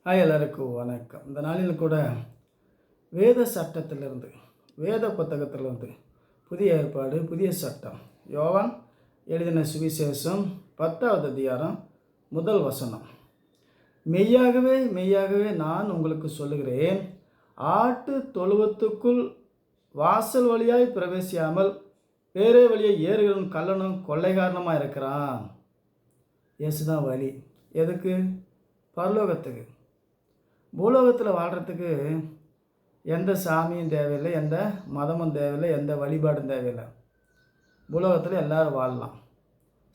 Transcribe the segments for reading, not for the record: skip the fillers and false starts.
எல்லாருக்கும் வணக்கம். இந்த நாளில் கூட வேத சட்டத்திலிருந்து, வேத புத்தகத்திலிருந்து புதிய ஏற்பாடு, புதிய சட்டம், யோவான் எழுதின சுவிசேஷம் 10வது அதிகாரம் 1 வசனம். மெய்யாகவே மெய்யாகவே நான் உங்களுக்கு சொல்லுகிறேன், ஆட்டு தொழுவத்துக்குள் வாசல் வழியாய் பிரவேசியாமல் வேறே வழியை ஏறுகிறவன் கள்ளனும் கொள்ளைக்காரனமாக இருக்கிறான். இயேசுதான் வழி. எதுக்கு? பரலோகத்துக்கு. பூலோகத்தில் வாழ்கிறதுக்கு எந்த சாமியும் தேவையில்லை, எந்த மதமும் தேவையில்லை, எந்த வழிபாடும் தேவையில்லை. பூலோகத்தில் எல்லோரும் வாழலாம்.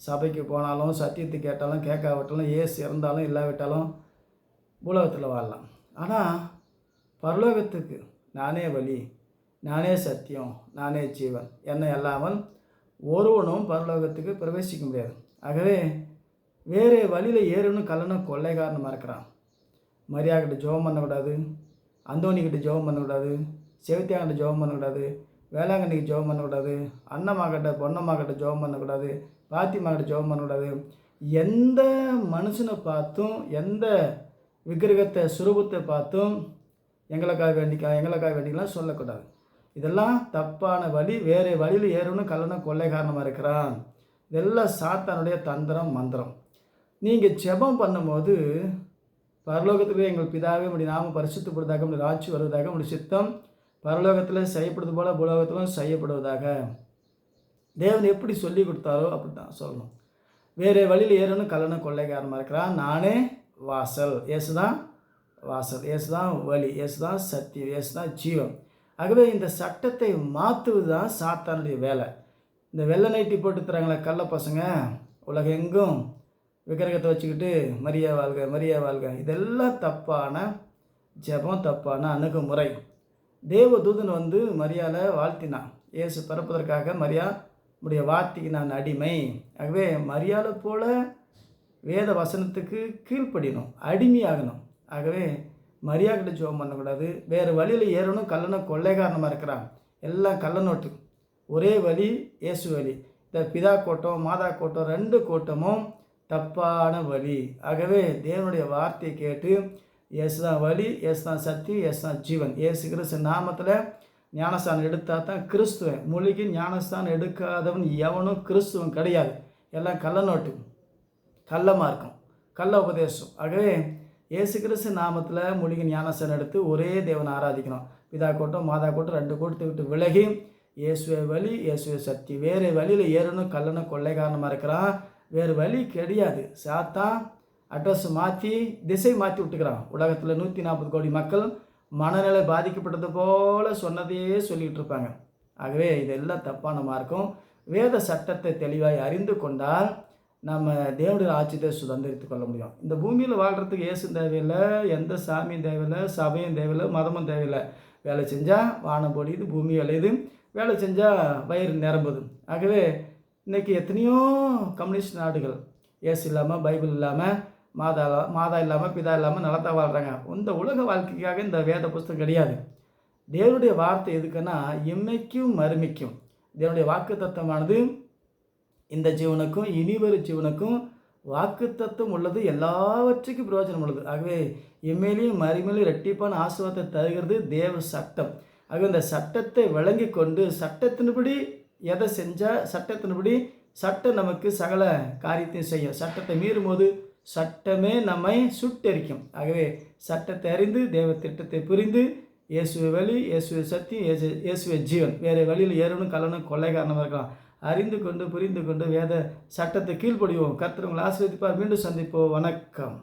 சபைக்கு போனாலும், சத்தியத்தை கேட்டாலும் கேட்காவிட்டாலும், ஏசு இறந்தாலும் இல்லாவிட்டாலும் பூலோகத்தில் வாழலாம். ஆனால் பரலோகத்துக்கு நானே வழி, நானே சத்தியம், நானே ஜீவன், என்னை இல்லாமல் ஒருவனும் பரலோகத்துக்கு பிரவேசிக்க முடியாது. ஆகவே வேறு வழியில் ஏறணும் கல்லணும் கொள்ளைக்காரனமாக இருக்கிறான். மரியாக்கிட்ட ஜெபம் பண்ணக்கூடாது, அந்தோனிக்கிட்ட ஜெபம் பண்ணக்கூடாது, செவித்தியாங்கிட்ட ஜெபம் பண்ணக்கூடாது, வேளாங்கண்ணிக்கு ஜெபம் பண்ணக்கூடாது, அண்ணம்மாக்கிட்ட பொன்னம்மாக்கிட்ட ஜெபம் பண்ணக்கூடாது, பாத்திமாக்கிட்ட ஜெபம் பண்ணக்கூடாது. எந்த மனுஷனை பார்த்தும், எந்த விக்கிரகத்தை சுரூபத்தை பார்த்தும் எங்களுக்காக வேண்டிக்கலாம் சொல்லக்கூடாது. இதெல்லாம் தப்பான வழி. வேறு வழியில் ஏறணும் கல்லணும் கொள்ளைக்காரனமாக இருக்கிறான். இதெல்லாம் சாத்தானுடைய தந்திரம், மந்திரம். நீங்கள் ஜெபம் பண்ணும்போது பரலோகத்திலே எங்கள் பிதாவே உம்முடைய நாமம் பரிசுத்தப்படுவதாக, உம்முடைய ராட்சியம் வருவதாக, உம்முடைய சித்தம் பரலோகத்தில் செய்யப்படுவது போல பூலோகத்திலும் செய்யப்படுவதாக. தேவன் எப்படி சொல்லி கொடுத்தாரோ அப்படி தான் சொல்லணும். வேறு வழியில் ஏறணும் கல்லணும் கொள்ளைக்காரமாக இருக்கிறான். நானே வாசல். இயேசு தான் வாசல், இயேசு தான் வழி, இயேசு தான் சத்தியம், இயேசு தான் ஜீவன். ஆகவே இந்த சட்டத்தை மாற்றுவது தான் சாத்தானுடைய வேலை. இந்த வெள்ளை நைட்டி போட்டு தராங்களே கள்ள பசங்க, உலகம் எங்கும் விக்கிரகத்தை வச்சுக்கிட்டு மரியா வாழ்க மரியா வாழ்க, இதெல்லாம் தப்பான ஜெபம், தப்பான அணுகுமுறை. தேவதூதன் வந்து மரியாதை வாழ்த்தினான். இயேசு பிறப்பதற்காக மரியா உடைய வார்த்தைக்கு நான் அடிமை. ஆகவே மரியாதை போல வேத வசனத்துக்கு கீழ்ப்படியணும், அடிமையாகணும். ஆகவே மரியாக்கிட்ட ஜெபம் பண்ணக்கூடாது. வேறு வழியில் ஏறணும் கல்லணும் கொள்ளைக்காரனமாக இருக்கிறான். எல்லாம் கள்ள நோட்டு. ஒரே வழி இயேசு வழி. இந்த பிதா கோட்டம் மாதா கோட்டம் 2 கோட்டமும் தப்பான வழி. ஆகவே தேவனுடைய வார்த்தையை கேட்டு இயேசு தான் வழி, இயேசு தான் சத்தியம், இயேசு தான் ஜீவன். இயேசு கிறிஸ்து நாமத்தில் ஞானஸ்தானம் எடுத்தால் தான் கிறிஸ்துவன். மொழிக்கு ஞானஸ்தானம் எடுக்காதவன் எவனும் கிறிஸ்துவன் கிடையாது. எல்லாம் கள்ள நோட்டு, கள்ளமாக இருக்கும், கள்ள உபதேசம். ஆகவே இயேசு கிறிஸ்து நாமத்தில் மொழிக்கு ஞானஸ்தானம் எடுத்து ஒரே தேவனை ஆராதிக்கணும். பிதா கோட்டம் மாதா கோட்டம் 2 கோட்டத்தை விட்டு விலகி இயேசுவே வழி, இயேசுவே சக்தி. வேறு வழியில் ஏறணும் கல்லணும் கொள்ளைக்காரனமாக இருக்கிறான். வேறு வழி கிடையாது. சாத்தான் அட்ரஸ் மாற்றி திசை மாற்றி விட்டுக்கிறான். உலகத்தில் 140 கோடி மக்கள் மனநிலை பாதிக்கப்பட்டது போல் சொன்னதையே சொல்லிகிட்டு இருப்பாங்க. ஆகவே இதெல்லாம் தப்பான மார்க்கம். வேத சட்டத்தை தெளிவாய் அறிந்து கொண்டால் நம்ம தேவனுடைய ஆட்சியத்தை சுதந்திரித்து கொள்ள முடியும். இந்த பூமியில் வாழ்கிறதுக்கு இயேசு தேவையில்லை, எந்த சாமியும் தேவையில்லை, சபையும் தேவையில்லை, மதமும் தேவையில்லை. வேலை செஞ்சால் வானம் பொழியுது, பூமி விளையுது, வேலை செஞ்சால் வயிறு நிரம்புது. ஆகவே இன்றைக்கி எத்தனையோ கம்யூனிஸ்ட் நாடுகள் இயேசு இல்லாமல், பைபிள் இல்லாமல், மாதா இல்லாமல், பிதா இல்லாமல் நலத்தா வாழ்கிறாங்க. இந்த உலக வாழ்க்கைக்காக இந்த வேத புஸ்தகம் கிடையாது. தேவனுடைய வார்த்தை எதுக்குன்னா இம்மைக்கும் மறுமைக்கும். தேவனுடைய வாக்கு தத்துவமானது இந்த ஜீவனுக்கும் இனிவரும் ஜீவனுக்கும் வாக்கு தத்துவம் உள்ளது, எல்லாவற்றுக்கும் பிரயோஜனம் உள்ளது. ஆகவே இம்மையிலையும் மறுமையிலையும் இரட்டிப்பான ஆசீர்வாதத்தை தருகிறது தேவ சட்டம். ஆகவே இந்த சட்டத்தை விளங்கி கொண்டு சட்டத்தின்படி எதை செஞ்சால் சட்டத்தின்படி சட்டம் நமக்கு சகல காரியத்தையும் செய்யும். சட்டத்தை மீறும் போது சட்டமே நம்மை சுட்டெரிக்கும். ஆகவே சட்டத்தை அறிந்து தேவ திட்டத்தை புரிந்து இயேசுவை வழி, இயேசுவை சத்தியம், இயேசுவை ஜீவன், வேறு வழியில் ஏறணும் கல்லணும் கொள்ளைக்காரனமாக இருக்கலாம். அறிந்து கொண்டு புரிந்து கொண்டு வேத சட்டத்தை கீழ்ப்படிவோம். கர்த்தர் உங்களை ஆசீர்வதிப்பார். மீண்டும் சந்திப்போம். வணக்கம்.